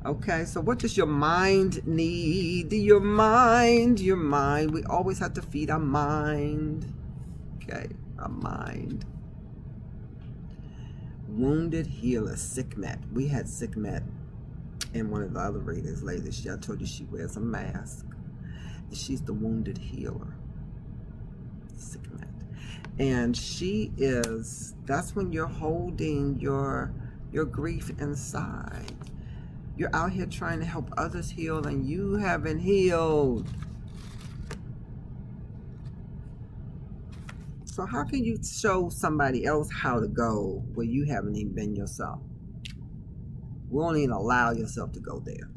Okay, so what does your mind need? Your mind. We always have to feed our mind. Okay, our mind. Wounded healer, Sickmet. We had Sickmet in one of the other readings later. I told you she wears a mask. She's the wounded healer, Sickmet. And that's when you're holding your grief inside. You're out here trying to help others heal and you haven't healed. So how can you show somebody else how to go where you haven't even been yourself? We won't even allow yourself to go there.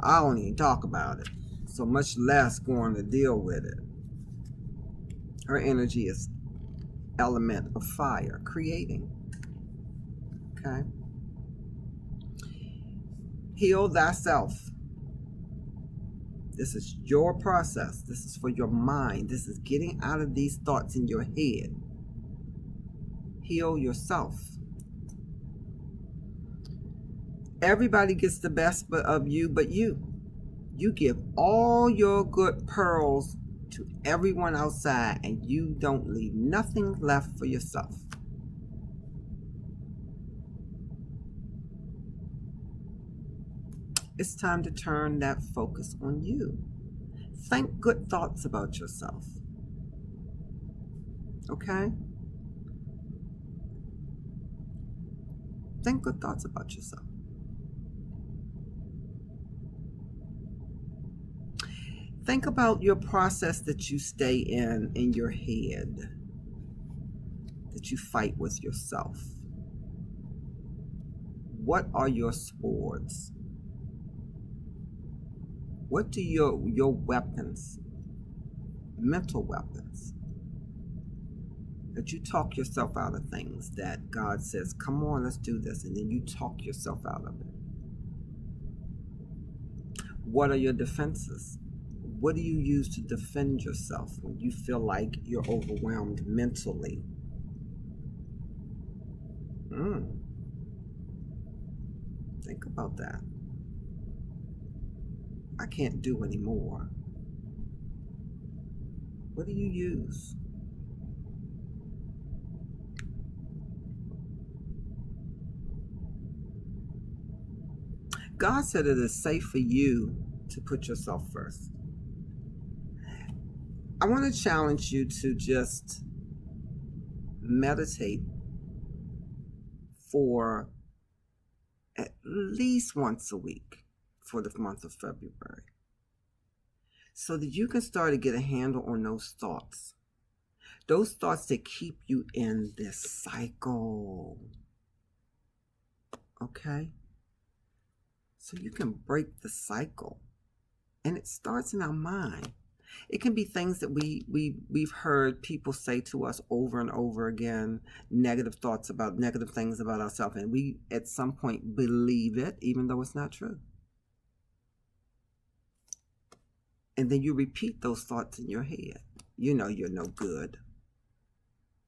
I don't even talk about it. So much less going to deal with it. Her energy is element of fire, creating. Okay? Heal thyself. This is your process. This is for your mind. This is getting out of these thoughts in your head. Heal yourself. Everybody gets the best of you but you. You give all your good pearls to everyone outside and you don't leave nothing left for yourself. It's time to turn that focus on you. Think good thoughts about yourself. Okay? Think good thoughts about yourself. Think about your process that you stay in your head, that you fight with yourself. What are your swords? What do your weapons, mental weapons, that you talk yourself out of things that God says, come on, let's do this, and then you talk yourself out of it? What are your defenses? What do you use to defend yourself when you feel like you're overwhelmed mentally? Think about that. I can't do anymore. What do you use? God said it is safe for you to put yourself first. I want to challenge you to just meditate for at least once a week for the month of February, so that you can start to get a handle on those thoughts that keep you in this cycle. Okay? So you can break the cycle. And it starts in our mind. It can be things that we've heard people say to us over and over again, negative things about ourselves, and we at some point believe it even though it's not true. And then you repeat those thoughts in your head. You know you're no good.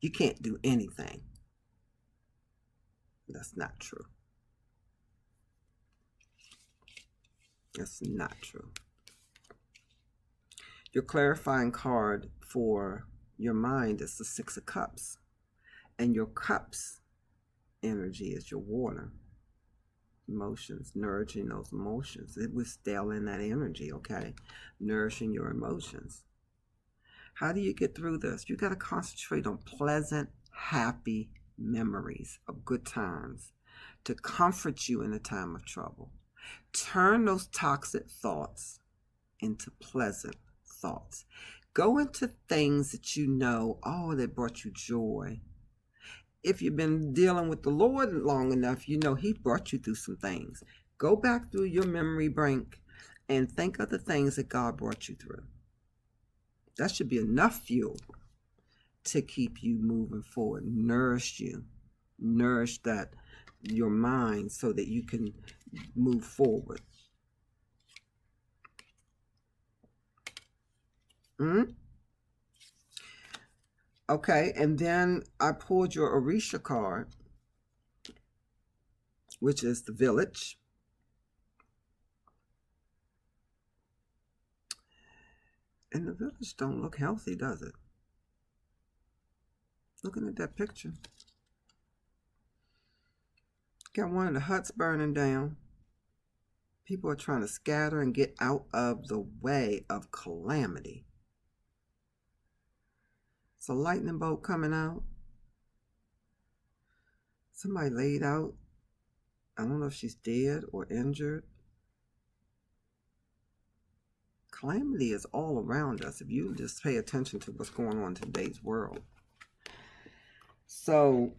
You can't do anything. That's not true. That's not true. Your clarifying card for your mind is the Six of Cups. And your cups energy is your water. Emotions, nourishing those emotions. We're still in that energy, okay? Nourishing your emotions. How do you get through this? You got to concentrate on pleasant, happy memories of good times to comfort you in a time of trouble. Turn those toxic thoughts into pleasant thoughts. Go into things that you know, that brought you joy. If you've been dealing with the Lord long enough, you know He brought you through some things. Go back through your memory bank and think of the things that God brought you through. That should be enough fuel to keep you moving forward. Nourish you. Nourish your mind so that you can move forward. Okay, and then I pulled your Orisha card, which is the village. And the village don't look healthy, does it? Looking at that picture. Got one of the huts burning down. People are trying to scatter and get out of the way of calamity. It's a lightning bolt coming out. Somebody laid out. I don't know if she's dead or injured. Calamity is all around us if you just pay attention to what's going on in today's world. So,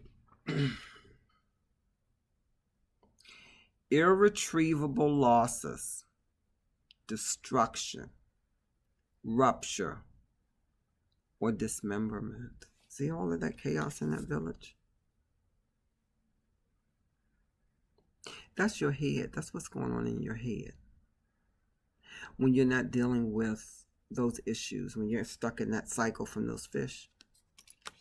irretrievable losses, destruction, rupture, or dismemberment. See all of that chaos in that village? That's your head. That's what's going on in your head. When you're not dealing with those issues, when you're stuck in that cycle from those fish,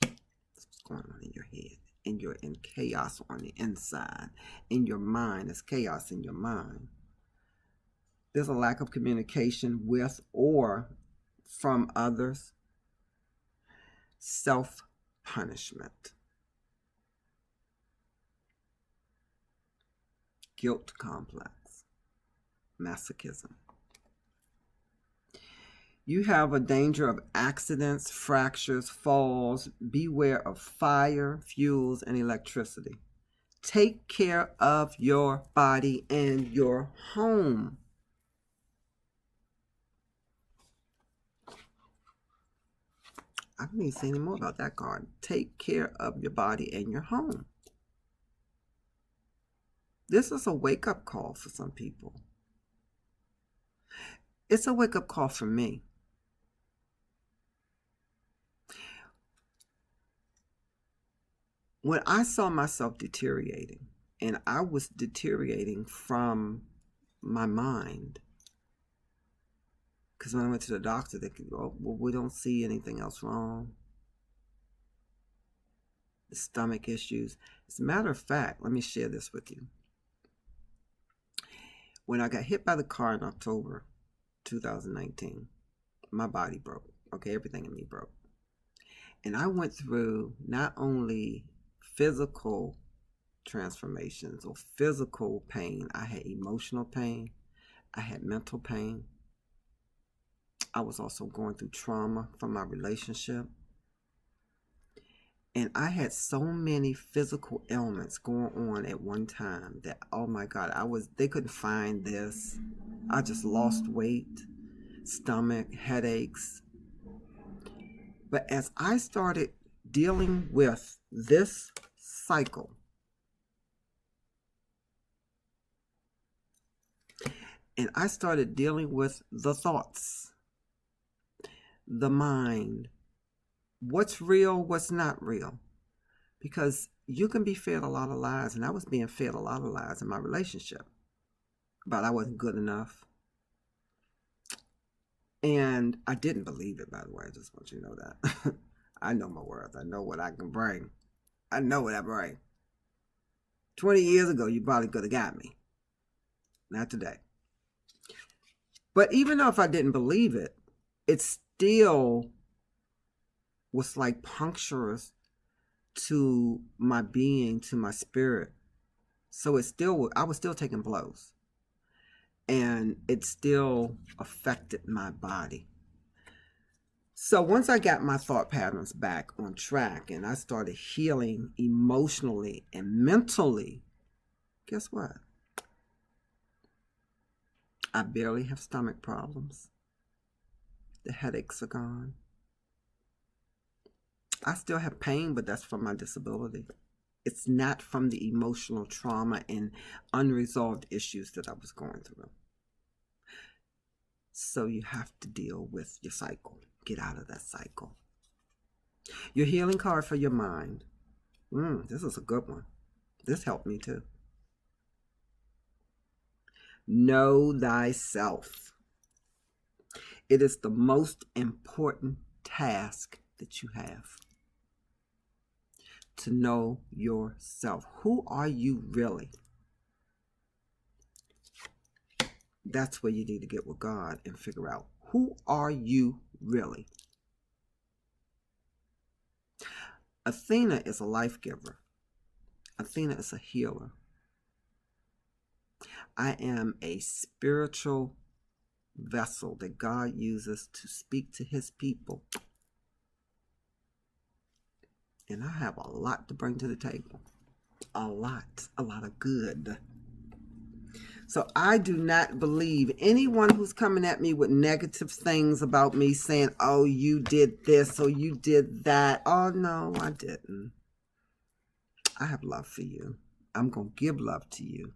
that's what's going on in your head. And you're in chaos on the inside. In your mind, there's chaos in your mind. There's a lack of communication with or from others. Self-punishment. Guilt complex. Masochism. You have a danger of accidents, fractures, falls. Beware of fire, fuels, and electricity. Take care of your body and your home. I don't need to say any more about that card. Take care of your body and your home. This is a wake-up call for some people. It's a wake-up call for me. When I saw myself deteriorating, and I was deteriorating from my mind, because when I went to the doctor, they could go, well, we don't see anything else wrong. The stomach issues. As a matter of fact, let me share this with you. When I got hit by the car in October 2019, my body broke. Okay, everything in me broke. And I went through not only physical transformations or physical pain, I had emotional pain, I had mental pain. I was also going through trauma from my relationship. And I had so many physical ailments going on at one time that, oh my God, they couldn't find this. I just lost weight, stomach, headaches. But as I started dealing with this cycle, and I started dealing with the thoughts, the mind, what's real, what's not real. Because you can be fed a lot of lies, and I was being fed a lot of lies in my relationship. But I wasn't good enough. And I didn't believe it, by the way. I just want you to know that. I know my worth. I know what I can bring. I know what I bring. 20 years ago, you probably could have got me. Not today. But even though if I didn't believe it, it still was like puncturous to my being, to my spirit. So I was still taking blows. And it still affected my body. So once I got my thought patterns back on track and I started healing emotionally and mentally, guess what? I barely have stomach problems. The headaches are gone. I still have pain, but that's from my disability. It's not from the emotional trauma and unresolved issues that I was going through. So you have to deal with your cycle. Get out of that cycle. Your healing card for your mind. This is a good one. This helped me too. Know thyself. It is the most important task that you have. To know yourself. Who are you really? That's where you need to get with God and figure out Who are you really? Athena is a life giver. Athena is a healer. I am a spiritual vessel that God uses to speak to his people. And I have a lot to bring to the table. A lot of good. So I do not believe anyone who's coming at me with negative things about me, saying, oh, you did this, or you did that. Oh, no, I didn't. I have love for you. I'm going to give love to you.